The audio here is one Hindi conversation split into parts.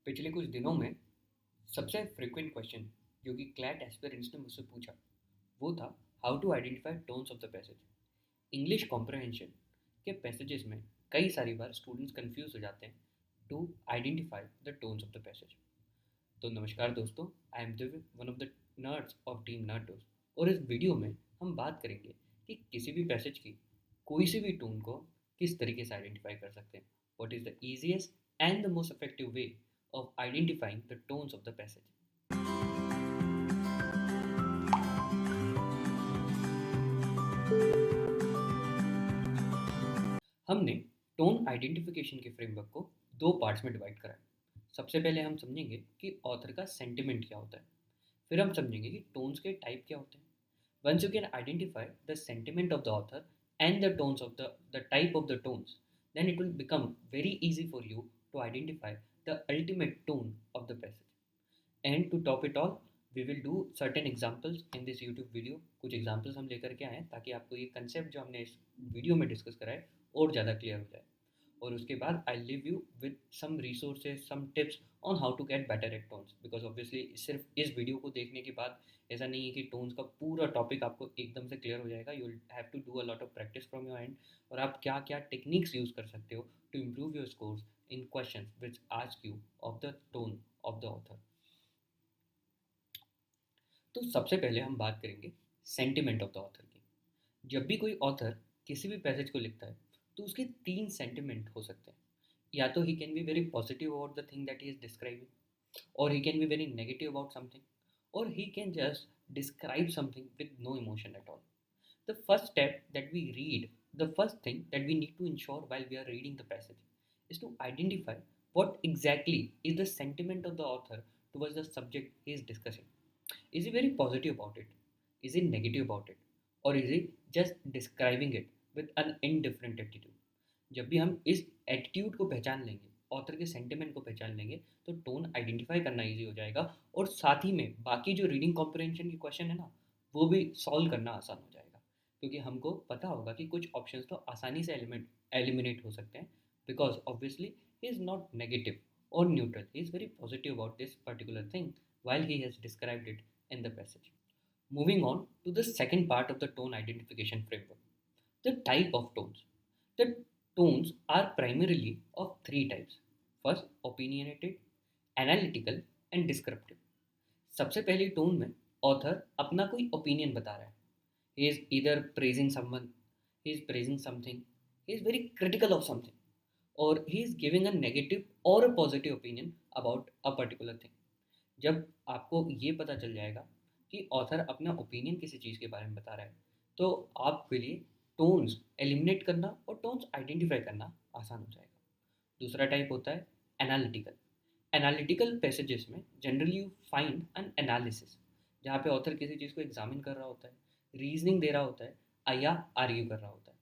पिछले कुछ दिनों में सबसे फ्रीक्वेंट क्वेश्चन जो कि क्लैट एस्पिरेंट्स ने मुझसे पूछा वो था how to identify tones of the passage. English comprehension के पैसेजेस में कई सारी बार स्टूडेंट्स कंफ्यूज हो जाते हैं to identify the tones of the passage. तो नमस्कार दोस्तों, I am Divya, one of the nerds of team Nerdos. और इस वीडियो में हम बात करेंगे कि किसी भी पैसेज की कोई सी भी टोन को किस तरीके से आइडेंटिफाई कर सकते हैं। What is the easiest and the most effective way of identifying the tones of the passage. हमने टोन आइडेंटिफिकेशन के फ्रेमवर्क को दो पार्ट्स में डिवाइड करा है। सबसे पहले हम समझेंगे कि ऑथर का सेंटिमेंट क्या होता है, फिर हम समझेंगे कि टोन्स के टाइप क्या होते हैं। Once you can identify the sentiment of the author and the tones of the type of the tones, then it will become very easy for you to identify the ultimate tone of the passage. And to top it all, we will do certain examples in this YouTube video. कुछ एग्जाम्पल्स हम लेकर के आए हैं ताकि आपको ये कंसेप्ट जो हमने इस वीडियो में डिस्कस करा है और ज़्यादा क्लियर हो जाए। और उसके बाद I leave you with some resources, some tips on how to get better at tones. Because obviously सिर्फ इस वीडियो को देखने के बाद ऐसा नहीं है कि टोन्स का पूरा टॉपिक आपको एकदम से क्लियर हो जाएगा। You will have to do a lot of practice from your end. और आप क्या क्या टेक्निक्स यूज़ कर सकते हो to improve your scores in question which ask you of the tone of the author. तो सबसे पहले हम बात करेंगे सेंटिमेंट ऑफ द ऑथर की। जब भी कोई ऑथर किसी भी पैसेज को लिखता है तो उसके तीन सेंटिमेंट हो सकते हैं। या तो he can be very positive about the thing that he is describing, और he can be very negative about something, or he can just describe something with no emotion at all. The first step that we read, the first thing that we need to ensure while we are reading the passage is to identify what exactly is the sentiment of the author towards the subject he is discussing. Is he very positive about it? Is he negative about it? Or is he just describing it with an indifferent attitude? जब भी हम इस एटीट्यूड को पहचान लेंगे, ऑथर के सेंटिमेंट को पहचान लेंगे, तो टोन आइडेंटिफाई करना इजी हो जाएगा। और साथ ही में बाकी जो रीडिंग कॉम्प्रहेंशन की क्वेश्चन है ना, वो भी सॉल्व करना आसान हो जाएगा। क्योंकि हमको पता होगा कि कुछ ऑप्शंस तो आसानी से एलिमिनेट हो सकते हैं, because obviously he is not negative और neutral, he is very positive about this particular thing while he has described it in the passage. Moving on to the second part of the tone identification framework, the type of tones. The tones are primarily of three types. First, opinionated, analytical and descriptive. सबसे पहली टोन में ऑथर अपना कोई ओपिनियन बता रहा है। He is either praising someone, he is praising something, he is very critical of something, और he is giving a negative और a positive opinion about a particular thing. जब आपको ये पता चल जाएगा कि ऑथर अपना ओपिनियन किसी चीज़ के बारे में बता रहा है, तो आपके लिए टोन्स एलिमिनेट करना और टोन्स आइडेंटिफाई करना आसान हो जाएगा। दूसरा टाइप होता है एनालिटिकल। एनालिटिकल पैसेजेस में generally you find N analysis, जहाँ पे ऑथर किसी चीज़ को एग्जामिन कर रहा होता है, रीजनिंग दे रहा होता है या आर्ग्यू कर रहा होता है।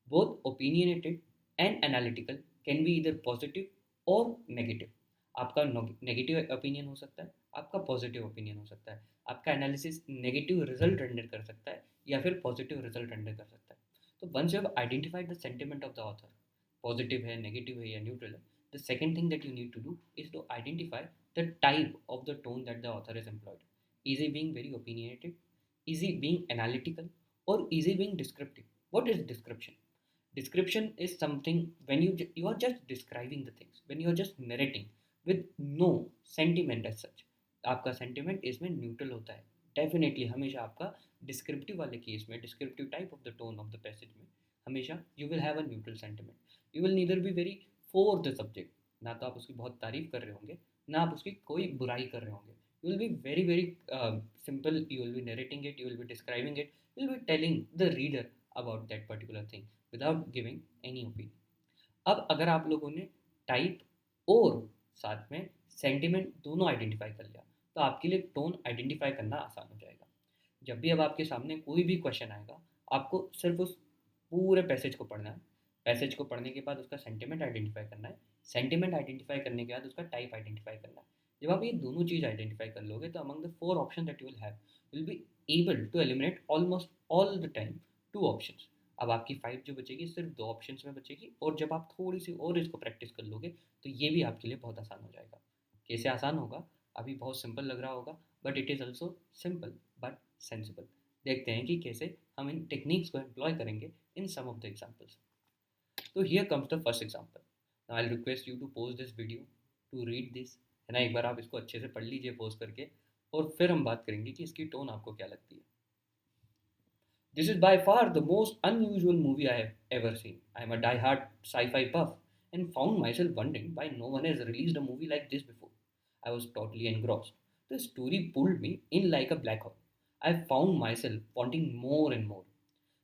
Both opinionated and analytical can B इधर पॉजिटिव और नेगेटिव। आपका नेगेटिव ओपिनियन हो सकता है, आपका पॉजिटिव ओपिनियन हो सकता है, आपका एनालिसिस नेगेटिव रिजल्ट रेंडर कर सकता है या फिर पॉजिटिव रिजल्ट रेंडर कर सकता है। तो once you have identified the sentiment of the author, positive है, नेगेटिव है या न्यूट्रल है, the second thing that you need to do is to identify the type of the tone that the author is employed. Is he being very opinionated? Is he being analytical? Or is he being descriptive? What is description? Description is something when you are just describing the things, when you are just narrating with no sentiment as such. आपका सेंटिमेंट इसमें न्यूट्रल होता है। डेफिनेटली हमेशा आपका डिस्क्रिप्टिव वाले केस में, descriptive type of the tone of the passage में, हमेशा you will have a neutral sentiment. You will neither be very for the subject, ना तो आप उसकी बहुत तारीफ कर रहे होंगे, ना आप उसकी कोई बुराई कर रहे होंगे। You will be very very simple. You will be narrating it, you will be describing it, you will be telling the reader about that particular thing without giving any opinion. अब अगर आप लोगों ने टाइप और साथ में सेंटिमेंट दोनों आइडेंटिफाई कर लिया, तो आपके लिए टोन आइडेंटिफाई करना आसान हो जाएगा। जब भी अब आपके सामने कोई भी क्वेश्चन आएगा, आपको सिर्फ उस पूरे पैसेज को पढ़ना है। पैसेज को पढ़ने के बाद उसका सेंटिमेंट आइडेंटिफाई करना है। सेंटिमेंट आइडेंटिफाई करने के बाद उसका टाइप आइडेंटिफाई करना है। जब आप ये दोनों चीज़ आइडेंटिफाई कर लोगे, तो among the four option that you will have, will be able to eliminate almost all the time two options. अब आपकी फाइव जो बचेगी सिर्फ दो ऑप्शंस में बचेगी, और जब आप थोड़ी सी और इसको प्रैक्टिस कर लोगे, तो ये भी आपके लिए बहुत आसान हो जाएगा। कैसे आसान होगा? अभी बहुत सिंपल लग रहा होगा, but it is also simple but sensible. देखते हैं कि कैसे हम इन टेक्निक्स को एम्प्लॉय करेंगे in some of the examples. तो here comes the first example. Now I request you to pause this video, to read this, है ना? एक बार आप इसको अच्छे से पढ़ लीजिए पॉज करके, और फिर हम बात करेंगे कि इसकी टोन आपको क्या लगती है। This is by far the most unusual movie I have ever seen. I am a die-hard sci-fi buff and found myself wondering why no one has released a movie like this before. I was totally engrossed. The story pulled me in like a black hole. I found myself wanting more and more.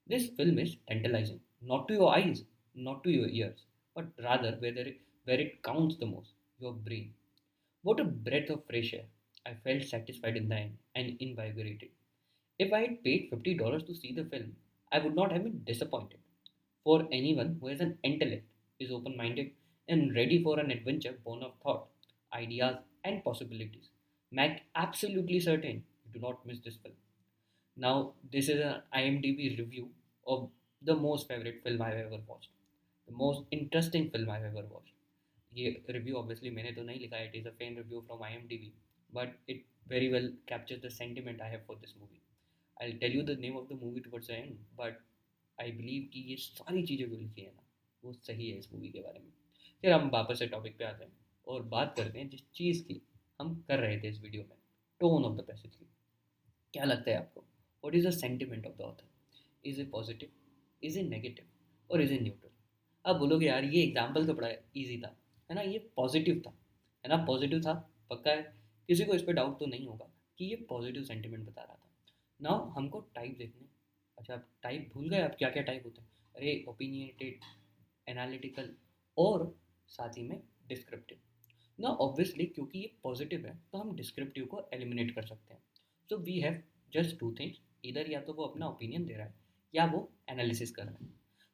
This film is tantalizing, not to your eyes, not to your ears, but rather where it counts the most, your brain. What a breath of fresh air. I felt satisfied in the end and invigorated. If I had paid $50 to see the film, I would not have been disappointed. For anyone who has an intellect, is open minded, and ready for an adventure born of thought, ideas, and possibilities, make absolutely certain you do not miss this film. Now, this is an IMDb review of the most favorite film I've ever watched, the most interesting film I've ever watched. ये रिव्यू ऑब्वियसली मैंने तो नहीं लिखा, it is a fan review from IMDb, but it very well captures the sentiment I have for this movie. I tell you the name of the movie towards the end, but I believe कि ये सारी चीज़ें जो लिखी है ना, वो सही है इस मूवी के बारे में। फिर हम वापस से टॉपिक पे आते हैं और बात करते हैं जिस चीज़ की हम कर रहे थे इस वीडियो में, टोन ऑफ द पैसेज की। क्या लगता है आपको? What is the sentiment of the author? Is it positive, is it negative, और इज़ इट न्यूट्रल? आप बोलोगे यार ये एग्जाम्पल तो बड़ा ईजी था, है ना, ये पॉजिटिव था, है ना, पॉजिटिव था, पक्का है, किसी को इस पर डाउट तो नहीं होगा कि ये पॉजिटिव सेंटिमेंट बता रहा था। नाउ हमको टाइप देखने। अच्छा, आप टाइप भूल गए? आप क्या क्या टाइप होते हैं? अरे ओपिनियटेड, एनालिटिकल, और साथ ही में डिस्क्रिप्टिव। ना ऑब्वियसली क्योंकि ये पॉजिटिव है तो हम डिस्क्रिप्टिव को एलिमिनेट कर सकते हैं। So we have just two things, इधर या तो वो अपना ओपिनियन दे रहा है या वो एनालिसिस कर रहा है।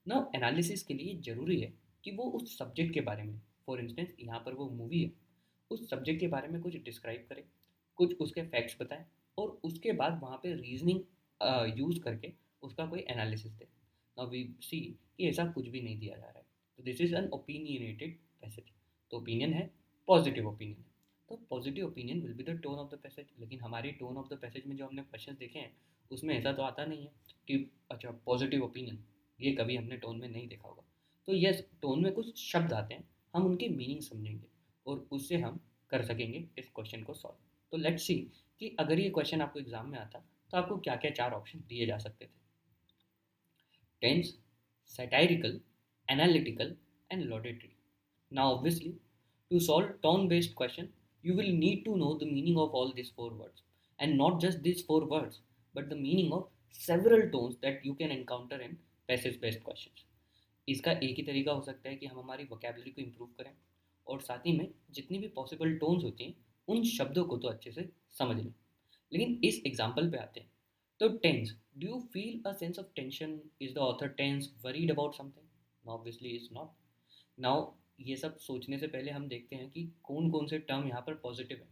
ना एनालिसिस के लिए ज़रूरी है कि वो उस सब्जेक्ट के बारे में, फॉर इंस्टेंस यहाँ पर वो मूवी है, उस सब्जेक्ट के बारे में कुछ डिस्क्राइब करे, कुछ उसके फैक्ट्स बताएं, और उसके बाद वहाँ पे रीजनिंग यूज़ करके उसका कोई एनालिसिस दे। नाउ वी सी कि ऐसा कुछ भी नहीं दिया जा रहा है, तो this is an opinionated passage. तो ओपिनियन है, पॉजिटिव ओपिनियन है, तो positive opinion will be the tone of the passage. लेकिन हमारी टोन ऑफ द पैसेज में जो हमने क्वेश्चन देखे हैं उसमें ऐसा तो आता नहीं है कि अच्छा पॉजिटिव ओपिनियन, ये कभी हमने टोन में नहीं देखा होगा। तो यस, टोन में कुछ शब्द आते हैं, हम उनके मीनिंग समझेंगे और उससे हम कर सकेंगे इस क्वेश्चन को सॉल्व। तो लेट्स सी कि अगर ये क्वेश्चन आपको एग्जाम में आता तो आपको क्या क्या चार ऑप्शन दिए जा सकते थे। Tense, satirical, analytical, and laudatory. Now, obviously, to solve tone-based question, you will need to know the meaning of all these four words, and not just these four words, but the meaning of several tones that you can encounter in passage-based questions. इसका एक ही तरीका हो सकता है कि हम हमारी वोकेबलरी को इम्प्रूव करें और साथ ही में जितनी भी पॉसिबल टोन्स होती हैं उन शब्दों को तो अच्छे से समझ लें। लेकिन इस एग्जाम्पल पे आते हैं। तो tense, do you feel a sense of tension? Is the author tense, worried about something? No, obviously is not. Now ये सब सोचने से पहले हम देखते हैं कि कौन कौन से टर्म यहाँ पर पॉजिटिव है।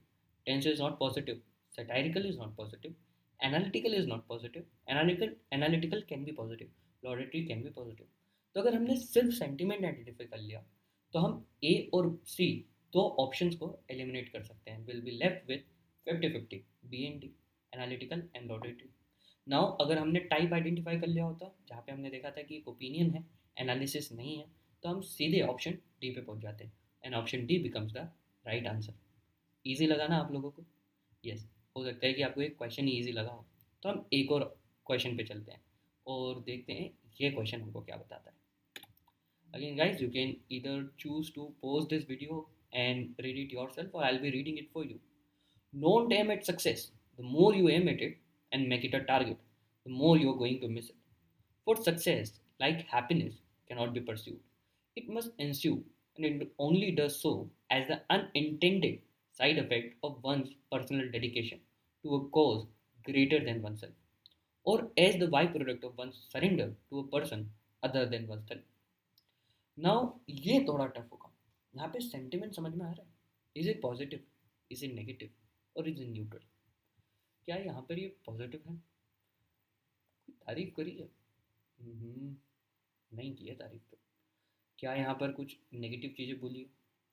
Tense is not positive, satirical is not positive, analytical is not positive, analytical can be positive, laudatory can be positive. तो अगर हमने सिर्फ सेंटिमेंट आइडेंटिफाई कर लिया तो हम ए और सी दो ऑप्शंस को एलिमिनेट कर सकते हैं। Will be left with 50-50, B and D, analytical and laudatory. Now अगर हमने टाइप आइडेंटिफाई कर लिया होता, जहाँ पे हमने देखा था कि एक ओपिनियन है, एनालिसिस नहीं है, तो हम सीधे ऑप्शन डी पे पहुंच जाते हैं and option D becomes the right answer. Easy लगा ना आप लोगों को? यस। हो सकता है कि आपको एक क्वेश्चन ईजी लगा हो, तो हम एक और क्वेश्चन पे चलते हैं और देखते हैं ये क्वेश्चन हमको क्या बताता है। Again, guys, you can either choose to pause this video and read it yourself, or I'll be reading it for you. Don't aim at success. The more you aim at it and make it a target, the more you're going to miss it. For success, like happiness, cannot be pursued. It must ensue, and it only does so as the unintended side effect of one's personal dedication to a cause greater than oneself, or as the byproduct of one's surrender to a person other than oneself. Now ये थोड़ा टफ होगा। यहाँ पे सेंटिमेंट समझ में आ रहा है? Is it positive, is it negative, और इज इट न्यूट्रल? क्या यहाँ पर ये पॉजिटिव है? तारीफ करी है? नहीं की है तारीफ। तो क्या यहाँ पर कुछ नेगेटिव चीज़ें बोली है?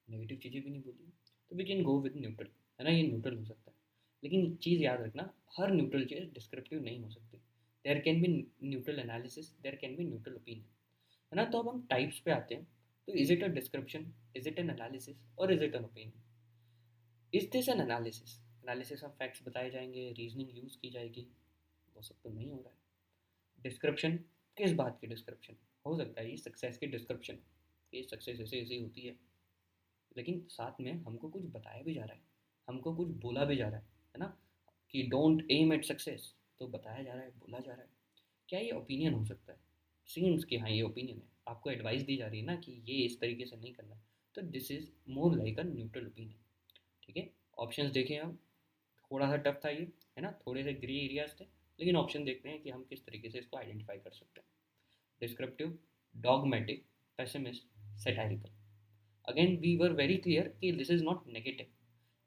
नेगेटिव चीज़ें भी नहीं बोली है। तो we can go with neutral, है ना, ये न्यूट्रल हो सकता है। लेकिन चीज़ याद रखना, हर न्यूट्रल चीज़ डिस्क्रिप्टिव नहीं हो सकती। There can be neutral analysis, there can be neutral opinion, है ना। तो अब हम टाइप्स पे आते हैं। तो is it a description, is it an analysis और is it an opinion? Is this an analysis? Analysis of facts बताए जाएंगे, रीजनिंग यूज़ की जाएगी, वो सब तो नहीं हो रहा है। डिस्क्रिप्शन, किस बात की डिस्क्रिप्शन? हो सकता है ये सक्सेस की डिस्क्रिप्शन, ये सक्सेस ऐसे ऐसे होती लेकिन साथ में हमको कुछ बताया भी जा रहा है, हमको कुछ बोला भी जा रहा है ना, कि डोंट एम एट सक्सेस, तो बताया जा रहा है, बोला जा रहा है। क्या ये ओपिनियन हो सकता है? सीम्स कि हाँ ये ओपिनियन है, आपको एडवाइस दी जा रही है ना कि ये इस तरीके से नहीं करना है, तो this is more like a neutral opinion. ठीक है, ऑप्शंस देखें हम। थोड़ा सा टफ था ये, है ना, थोड़े से ग्रे एरियाज थे, लेकिन ऑप्शन देखते हैं कि हम किस तरीके से इसको आइडेंटिफाई कर सकते हैं। Descriptive, dogmatic, pessimist, satirical. Again, we were very clear that this is not negative,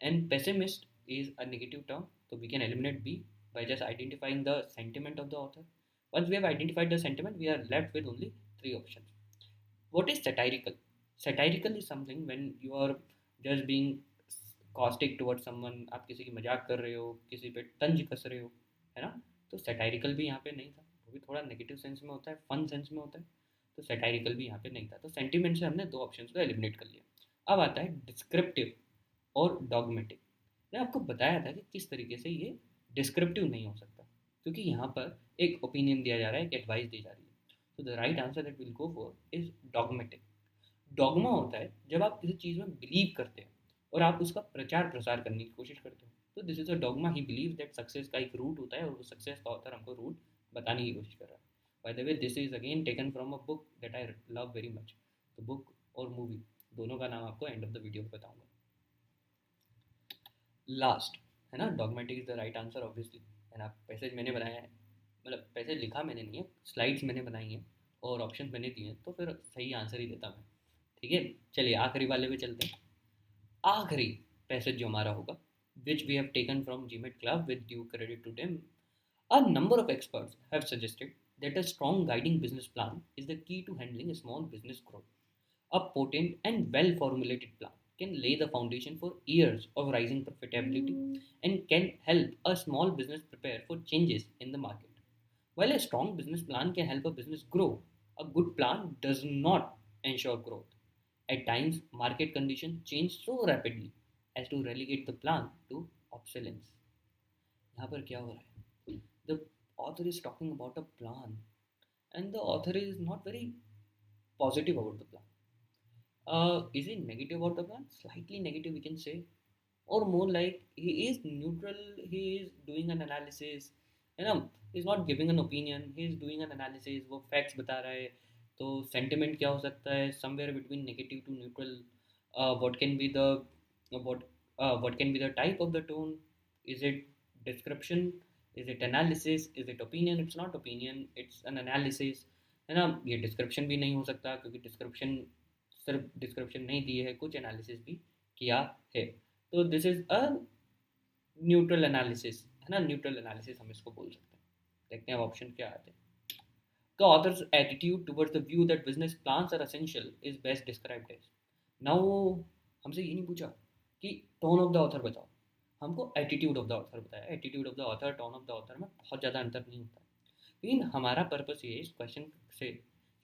and pessimist is a negative term, so we can eliminate B by just identifying the sentiment of the author. Once we have identified the sentiment, we are left with only three options. What is satirical? Satirical is something when you are just being caustic towards someone, आप किसी की मजाक कर रहे हो, किसी पे तंज कस रहे हो, है ना। तो सैटारिकल भी यहाँ पे नहीं था, वो भी थोड़ा नेगेटिव सेंस में होता है, फन सेंस में होता है। तो सैटारिकल भी यहाँ पे नहीं था, तो सेंटिमेंट से हमने दो ऑप्शंस को एलिमिनेट कर लिया। अब आता है डिस्क्रिप्टिव और डॉगमेटिक। मैंने आपको बताया था कि किस तरीके से ये डिस्क्रिप्टिव नहीं हो सकता, क्योंकि यहाँ पर एक ओपिनियन दिया जा रहा है, एक एडवाइस दी जा रही है। तो the right answer that will go for is dogmatic. Dogma होता है जब आप किसी चीज़ में बिलीव करते हैं और आप उसका प्रचार प्रसार करने की कोशिश करते हो, तो this is a dogma. He believe that success का एक रूट होता है और वो सक्सेस का ऑथर हमको रूट बताने की कोशिश कर रहा है। By the way, this is again taken from a book that I love very much. तो बुक और मूवी दोनों का नाम आपको एंड ऑफ द वीडियो में बताऊंगा। लास्ट, है ना, dogmatic is the right answer obviously, है ना। पैसेज मैंने बनाया है, मतलब पैसेज लिखा मैंने नहीं है, स्लाइड्स मैंने बनाई हैं और ऑप्शन मैंने दिए हैं, तो फिर सही आंसर ही देता मैं। ठीक है, चलिए आखिरी वाले पे चलते हैं। आखिरी पैसेज जो हमारा होगा, which we have taken from GMAT Club with due credit to them. A number of experts have suggested that a strong guiding business plan is the key to handling a small business growth. A potent and well formulated plan can lay the foundation for years of rising profitability and can help a small business prepare for changes in the market. While a strong business plan can help a business grow, a good plan does not ensure growth. At times, market conditions change so rapidly as to relegate the plan to obsolescence. यहाँ पर क्या हो रहा है? The author is talking about a plan, and the author is not very positive about the plan. Is he negative about the plan? Slightly negative, we can say, or more like he is neutral. He is doing an analysis, है ना, he is not giving an opinion, he is doing an analysis, वो facts बता रहा है। तो sentiment क्या हो सकता है? Somewhere between negative to neutral. What can be the what what can be the type of the tone? Is it description? Is it analysis? Is it opinion? It's not opinion, it's an analysis, है ना। ये डिस्क्रिप्शन भी नहीं हो सकता, क्योंकि डिस्क्रिप्शन सिर्फ डिस्क्रिप्शन नहीं दी है, कुछ एनालिसिस भी किया है। तो this is a neutral analysis, है ना, न्यूट्रल एनालिसिस हम इसको बोल सकते हैं। देखते हैं अब ऑप्शन क्या आते हैं। The author's attitude towards the view that business plans are essential is best described as. Now हमसे ये नहीं पूछा कि टोन ऑफ द ऑथर बताओ, हमको एटीट्यूड ऑफ द ऑथर बताया। Attitude of the author, tone of the author में बहुत ज़्यादा अंतर नहीं होता, लेकिन हमारा पर्पस ये है इस क्वेश्चन से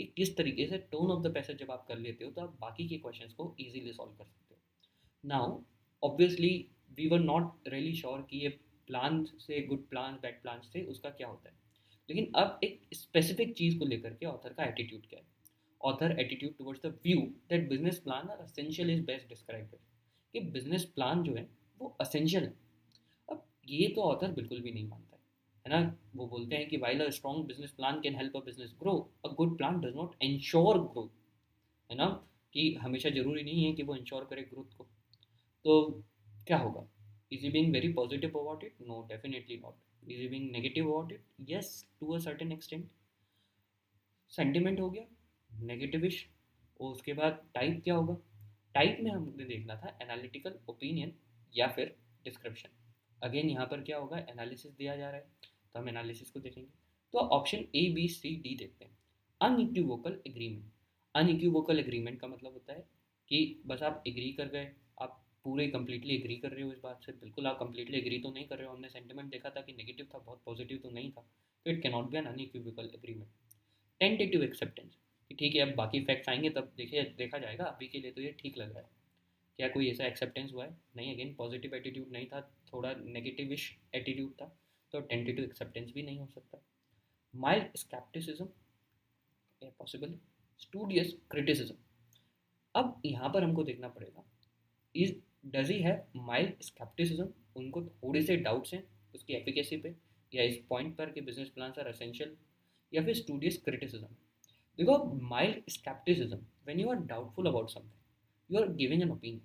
कि किस तरीके से टोन ऑफ द पैसेज जब आप कर लेते हो तो आप बाकी के क्वेश्चंस को इजीली सॉल्व कर सकते हो। Now obviously we were not really sure कि ये प्लान से, गुड प्लान बैड प्लान से उसका क्या होता है, लेकिन अब एक स्पेसिफिक चीज़ को लेकर के ऑथर का एटीट्यूड क्या है। Author attitude towards the view that business plan are essential is best described, कि बिजनेस प्लान जो है वो असेंशियल है। अब ये तो ऑथर बिल्कुल भी नहीं मानता है ना। वो बोलते हैं कि while a strong business plan can help a business grow, a good plan does not ensure growth, है ना, कि हमेशा जरूरी नहीं है कि वो इंश्योर करे ग्रोथ को। तो क्या होगा? Is he being very positive about it? No, definitely not. Is he being negative about it? Yes, to a certain extent. Sentiment हो गया नेगेटिविश, और उसके बाद टाइप क्या होगा? टाइप में हमने देखना था एनालिटिकल, ओपिनियन या फिर डिस्क्रिप्शन। अगेन यहाँ पर क्या होगा? एनालिसिस दिया जा रहा है, तो हम एनालिसिस को देखेंगे। तो option A B C D देखते हैं। Unequivocal agreement. अनइक्विवोकल एग्रीमेंट का मतलब होता है कि बस आप एग्री कर गए, आप पूरे कंप्लीटली एग्री कर रहे हो इस बात से? बिल्कुल आप कंप्लीटली एग्री तो नहीं कर रहे हो। हमने सेंटिमेंट देखा था कि नेगेटिव था, बहुत पॉजिटिव तो नहीं था। तो it can not be an unequivocal agreement. Tentative acceptance, कि ठीक है अब बाकी फैक्ट्स आएंगे तब देखिए देखा जाएगा, अभी के लिए तो ये ठीक लग रहा है। क्या कोई ऐसा एक्सेप्टेंस हुआ है? नहीं, अगेन पॉजिटिव एटीट्यूड नहीं था, थोड़ा नेगेटिविश एटीट्यूड था, तो टेंटेटिव एक्सेप्टेंस भी नहीं हो सकता। Mild scepticism possible. Studious criticism, अब यहाँ पर हमको देखना पड़ेगा, is does he have mild scepticism, उनको थोड़े से डाउट्स हैं उसकी एफिकेसी पे, या इस पॉइंट पर कि बिजनेस प्लान आर एसेंशियल, या फिर स्टूडियस क्रिटिसिज्म। देखो, mild scepticism, when you are doubtful about something you are giving an opinion,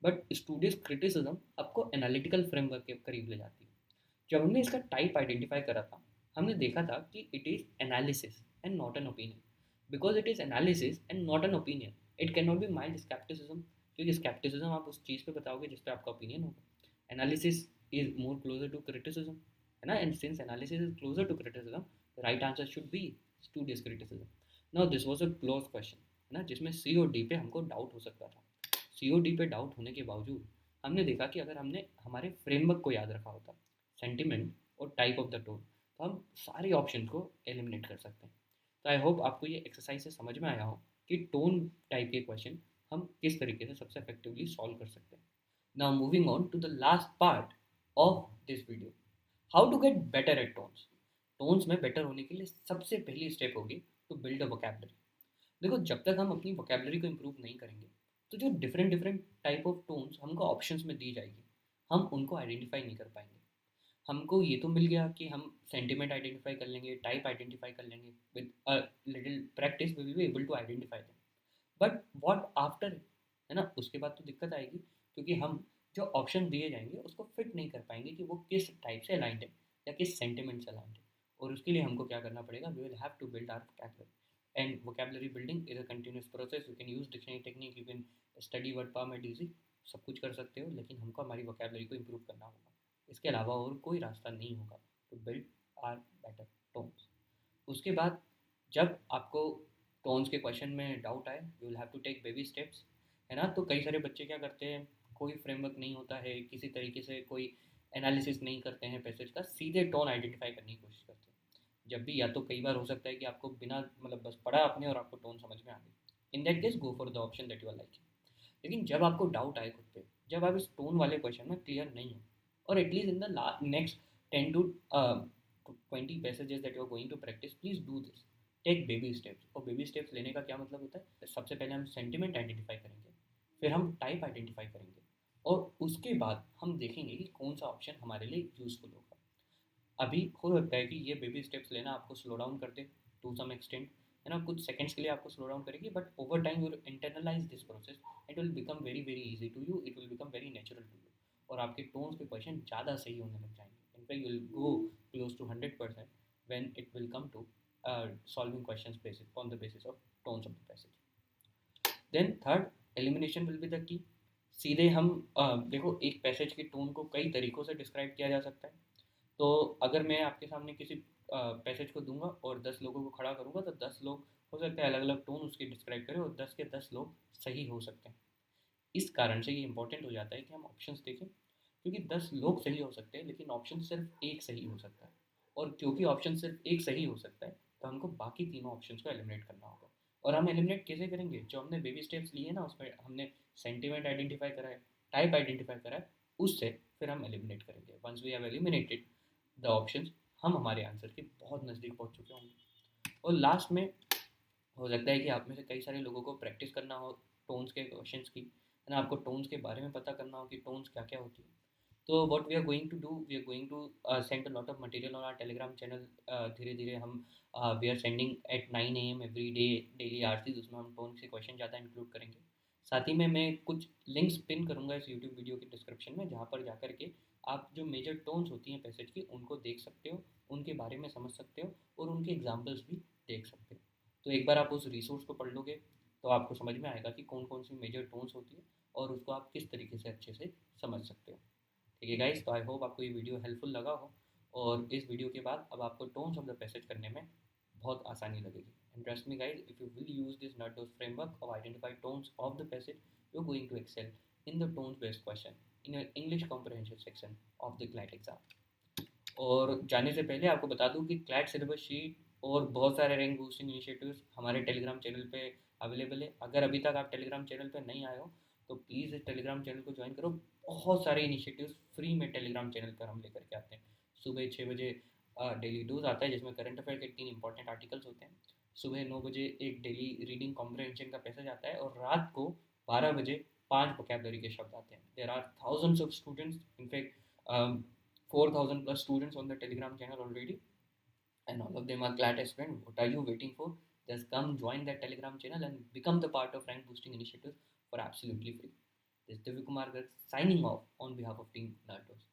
but studious criticism आपको एनालिटिकल फ्रेमवर्क के करीब ले जाती है। जब हमने इसका टाइप आइडेंटिफाई करा था, हमने देखा था कि it is analysis and not an opinion. Because it is analysis and not an opinion, it can not B mild scepticism, क्योंकि स्केप्टिसिज्म आप उस चीज़ पे बताओगे जिस पे आपका ओपिनियन होगा। Analysis is more closer to criticism, है ना, and since analysis is closer to criticism, the right answer should be studious criticism. Now this was a close question, है ना, जिसमें सी और डी पे हमको डाउट हो सकता था। सी और डी पे डाउट होने के बावजूद हमने देखा कि अगर हमने हमारे फ्रेमवर्क को याद रखा होता, सेंटिमेंट और टाइप ऑफ द टोन, तो हम सारे ऑप्शन को एलिमिनेट कर सकते हैं। तो आई होप आपको ये एक्सरसाइज से समझ में आया हो कि टोन टाइप के क्वेश्चन हम किस तरीके से सबसे इफेक्टिवली सॉल्व कर सकते हैं। Now moving on to the last part of this video, how to get better at tones. Tones में बेटर होने के लिए सबसे पहली स्टेप होगी टू बिल्ड अ वोकैबुलरी। देखो, जब तक हम अपनी वोकैबुलरी को इम्प्रूव नहीं करेंगे, तो जो different different type of tones हमको ऑप्शंस में दी जाएगी, हम उनको आइडेंटिफाई नहीं कर पाएंगे। हमको ये तो मिल गया कि हम सेंटिमेंट आइडेंटिफाई कर लेंगे, टाइप आइडेंटिफाई कर लेंगे, with a little practice we will be able to identify them. But what after, है ना, उसके बाद तो दिक्कत आएगी, क्योंकि हम जो ऑप्शन दिए जाएंगे उसको फिट नहीं कर पाएंगे कि वो किस टाइप से अलाइंड है या किस सेंटिमेंट से अलाइंड है। और उसके लिए हमको क्या करना पड़ेगा, we will have to build our vocabulary, and vocabulary building is a continuous process. You can use dictionary technique, you can study word power made easy, सब कुछ कर सकते हो, लेकिन हमको हमारी वोकैबुलरी को इम्प्रूव करना होगा। इसके अलावा और कोई रास्ता नहीं होगा to build our better tones. उसके बाद जब आपको टोन्स के क्वेश्चन में डाउट आए, you will have to take baby steps, है ना। तो कई सारे बच्चे क्या करते हैं, कोई फ्रेमवर्क नहीं होता है, किसी तरीके से कोई एनालिसिस नहीं करते हैं पैसेज का, सीधे टोन आइडेंटिफाई करने की कोशिश करते हैं। जब भी, या तो कई बार हो सकता है कि आपको बिना मतलब बस पढ़ा आपने और आपको टोन समझ में आ गई, in that case go for the option that you are liking. लेकिन जब आपको डाउट आए खुद पे, जब आप इस टोन वाले क्वेश्चन में क्लियर नहीं हो, और at least in the next 10 to 20 passages that you are going to practice, please do this, take baby steps. और बेबी स्टेप्स लेने का क्या मतलब होता है, सबसे पहले हम सेंटिमेंट आइडेंटिफाई करेंगे, फिर हम टाइप आइडेंटिफाई करेंगे, और उसके बाद हम देखेंगे कि कौन सा ऑप्शन हमारे लिए यूजफुल होगा। अभी हो सकता है कि ये बेबी स्टेप्स लेना आपको स्लो डाउन कर दे टू सम एक्सटेंट, है ना, कुछ सेकंड्स के लिए आपको स्लो डाउन करेगी, but over time you internalise this process, it will become very very easy to you, it will become very natural to you, और आपके टोन्स के क्वेश्चन ज़्यादा सही होने लग जाएंगे। In fact you will go close to 100% when it will come to solving questions basis on the basis of tones of the passage. Then third, elimination will be the key. सीधे हम देखो, एक पैसेज के टोन को कई तरीक़ों से डिस्क्राइब किया जा सकता है। तो अगर मैं आपके सामने किसी पैसेज को दूंगा और 10 लोगों को खड़ा करूंगा, तो 10 लोग हो सकता है अलग अलग टोन उसकी डिस्क्राइब करें, और 10 के 10 लोग सही हो सकते हैं। इस कारण से ये इंपॉर्टेंट हो जाता है कि हम ऑप्शंस देखें, क्योंकि 10 लोग सही हो सकते हैं लेकिन ऑप्शन सिर्फ एक सही हो सकता है, और क्योंकि ऑप्शन सिर्फ एक सही हो सकता है, तो हमको बाकी तीनों ऑप्शन को एलिमिनेट करना होगा। और हम एलिमिनेट कैसे करेंगे, जो हमने बेबी स्टेप्स लिए ना, उसमें हमने सेंटिमेंट आइडेंटिफाई करा है, टाइप आइडेंटिफाई करा है, उससे फिर हम एलिमिनेट करेंगे। Once we have eliminated the options, हम हमारे आंसर के बहुत नज़दीक पहुंच चुके होंगे। और लास्ट में हो सकता है कि आप में से कई सारे लोगों को प्रैक्टिस करना हो टोन्स के क्वेश्चंस की, है ना, आपको टोन्स के बारे में पता करना हो कि टोन्स क्या क्या होती है। तो what we are going to do, we are going to send a lot of material on our Telegram channel. धीरे धीरे हम we are sending at 9 AM every day daily RCs, उसमें हम टोन के क्वेश्चन ज़्यादा इंक्लूड करेंगे। साथ ही में मैं कुछ लिंक्स पिन करूँगा इस यूट्यूब वीडियो के डिस्क्रिप्शन में, जहाँ पर जाकर के आप जो मेजर टोन्स होती हैं पैसेज की, उनको देख सकते हो, उनके बारे में समझ सकते हो, और उनके एग्जाम्पल्स भी देख सकते हो। तो एक बार आप उस रिसोर्स को पढ़ लोगे, तो आपको समझ में आएगा कि कौन कौन सी मेजर टोन्स होती है, और उसको आप किस तरीके से अच्छे से समझ सकते हो। ठीक है गाइस, तो आई होप आपको ये वीडियो हेल्पफुल लगा हो, और इस वीडियो के बाद अब आपको टोन्स ऑफ द पैसेज करने में बहुत आसानी लगेगी। And trust me guys, if you will use this nut framework of identify tones of the passage, you are going to excel in the tones based question in your English comprehension section of the CLAT exam. और जाने से पहले आपको बता दूं कि क्लैट सिलेबस शीट और बहुत सारे रैंक बूस्टिंग इनिशिएटिव्स हमारे टेलीग्राम चैनल पे अवेलेबल है। अगर अभी तक आप टेलीग्राम चैनल पे नहीं आए हो तो प्लीज़ इस टेलीग्राम चैनल को ज्वाइन करो। बहुत सारे इनिशिएटिव्स फ्री में टेलीग्राम चैनल पर हम लेकर के आते हैं। सुबह 6 बजे डेली डोज आता है जिसमें करंट अफेयर के 3 इंपॉर्टेंट आर्टिकल्स होते हैं। सुबह 9 बजे एक डेली रीडिंग कॉम्प्रहेंशन का पैसेज आता है और रात को 12 बजे 5 वोकेबलरी के शब्द आते हैं। There are thousands of students, in fact 4,000 plus students on the Telegram channel already, and all of them are glad aspirant. What are you waiting for? Just come join that Telegram channel and become the part of rank boosting initiatives for absolutely free. This is Divi Kumar Garg signing off on behalf of Team Nardos.